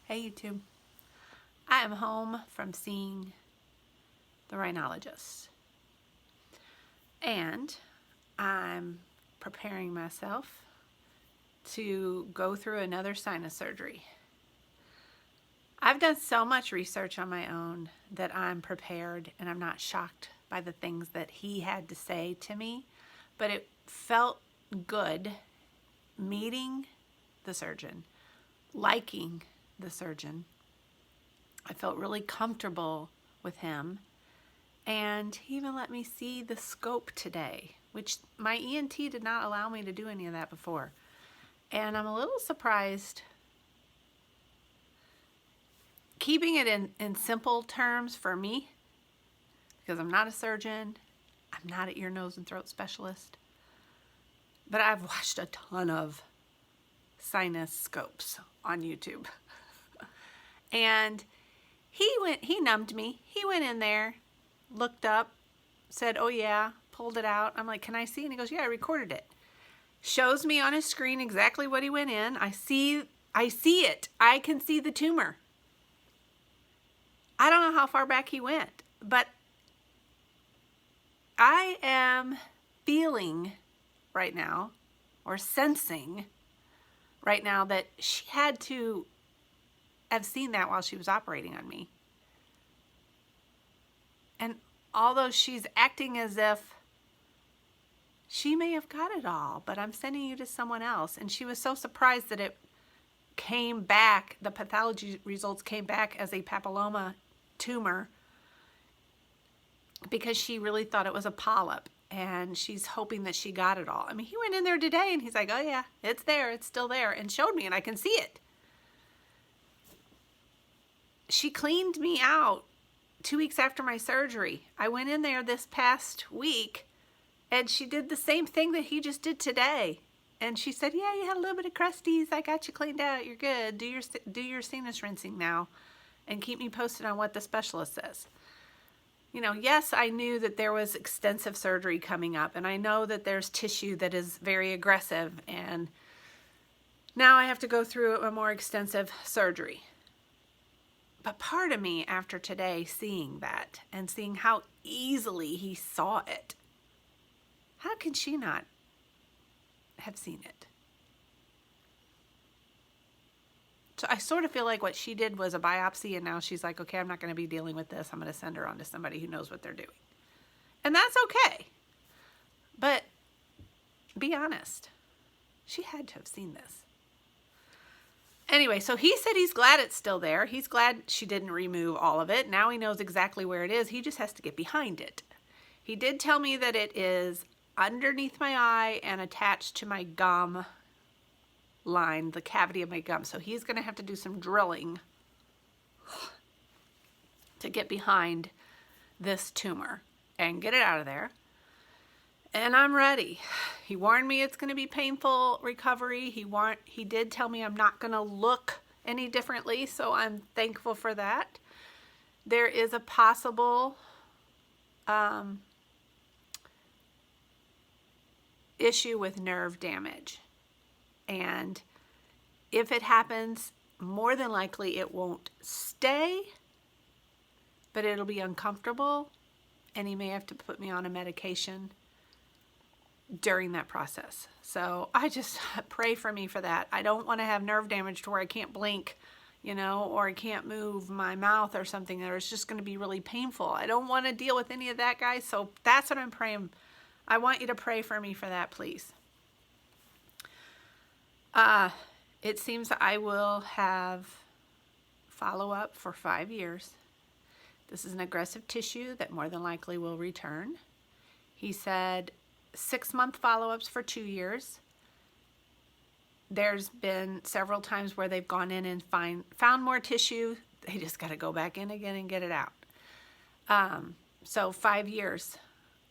Hey YouTube. I am home from seeing the rhinologist and I'm preparing myself to go through another sinus surgery. I've done so much research on my own that I'm prepared and I'm not shocked by the things that he had to say to me, but it felt good meeting the surgeon, liking the surgeon. I felt really comfortable with him, and he even let me see the scope today, which my ENT did not allow me to do any of that before. And I'm a little surprised. Keeping it in simple terms for me, because I'm not a surgeon, I'm not an ear, nose, and throat specialist, but I've watched a ton of sinus scopes on YouTube. And he numbed me. He went in there, looked up, said, oh yeah, pulled it out. I'm like, can I see? And he goes, yeah, I recorded it. Shows me on his screen exactly what he went in. I see it. I can see the tumor. I don't know how far back he went, but I am feeling right now, or sensing right now, that she had to have seen that while she was operating on me. And although she's acting as if she may have got it all, but I'm sending you to someone else. And she was so surprised that it came back, the pathology results came back as a papilloma tumor, because she really thought it was a polyp, and she's hoping that she got it all. I mean, he went in there today and he's like, oh yeah, it's there, it's still there, and showed me, and I can see it. She cleaned me out 2 weeks after my surgery. I went in there this past week and she did the same thing that he just did today. And she said, yeah, you had a little bit of crusties. I got you cleaned out. You're good. Do your sinus rinsing now and keep me posted on what the specialist says. You know, yes, I knew that there was extensive surgery coming up, and I know that there's tissue that is very aggressive, and now I have to go through a more extensive surgery. But part of me, after today, seeing that and seeing how easily he saw it, how can she not have seen it? So I sort of feel like what she did was a biopsy, and now she's like, okay, I'm not going to be dealing with this. I'm going to send her on to somebody who knows what they're doing. And that's okay. But be honest, she had to have seen this. Anyway, so he said he's glad it's still there. He's glad she didn't remove all of it. Now he knows exactly where it is. He just has to get behind it. He did tell me that it is underneath my eye and attached to my gum line, the cavity of my gum. So he's going to have to do some drilling to get behind this tumor and get it out of there. And I'm ready. He warned me it's going to be painful recovery. He did tell me I'm not going to look any differently, so I'm thankful for that. There is a possible issue with nerve damage. And if it happens, more than likely it won't stay, but it'll be uncomfortable, and he may have to put me on a medication during that process. So I just pray for me for that. I don't want to have nerve damage to where I can't blink, you know, or I can't move my mouth or something, or it's just going to be really painful. I don't want to deal with any of that, guys. So that's what I'm praying. I want you to pray for me for that, please. It seems I will have follow-up for 5 years. This is an aggressive tissue that more than likely will return. He said 6-month follow-ups for 2 years. There's been several times where they've gone in and found more tissue. They just got to go back in again and get it out. So 5 years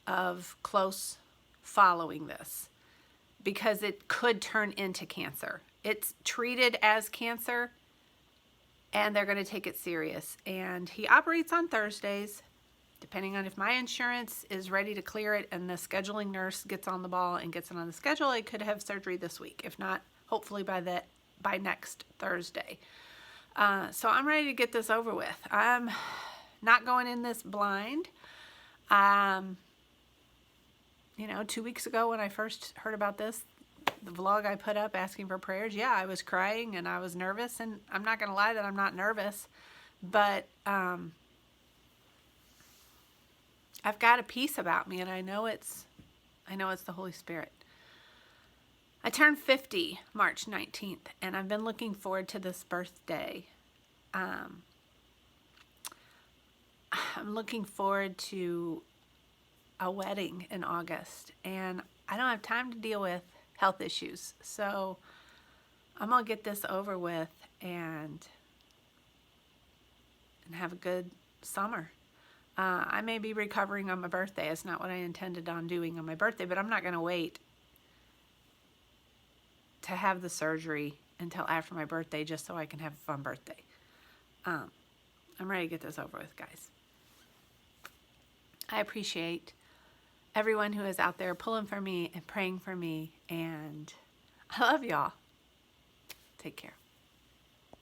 of close following this, because it could turn into cancer. It's treated as cancer, and they're going to take it serious. And he operates on Thursdays. Depending on if my insurance is ready to clear it and the scheduling nurse gets on the ball and gets it on the schedule, I could have surgery this week. If not, hopefully by next Thursday. So I'm ready to get this over with. I'm not going in this blind. You know, 2 weeks ago when I first heard about this, the vlog I put up asking for prayers, yeah, I was crying and I was nervous, and I'm not going to lie that I'm not nervous, but I've got a peace about me, and I know it's the Holy Spirit. I turned 50 March 19th, and I've been looking forward to this birthday. I'm looking forward to a wedding in August, and I don't have time to deal with health issues, so I'm gonna get this over with and have a good summer. I may be recovering on my birthday. It's not what I intended on doing on my birthday, but I'm not gonna wait to have the surgery until after my birthday just so I can have a fun birthday. I'm ready to get this over with, guys. I appreciate everyone who is out there pulling for me and praying for me, and I love y'all. Take care.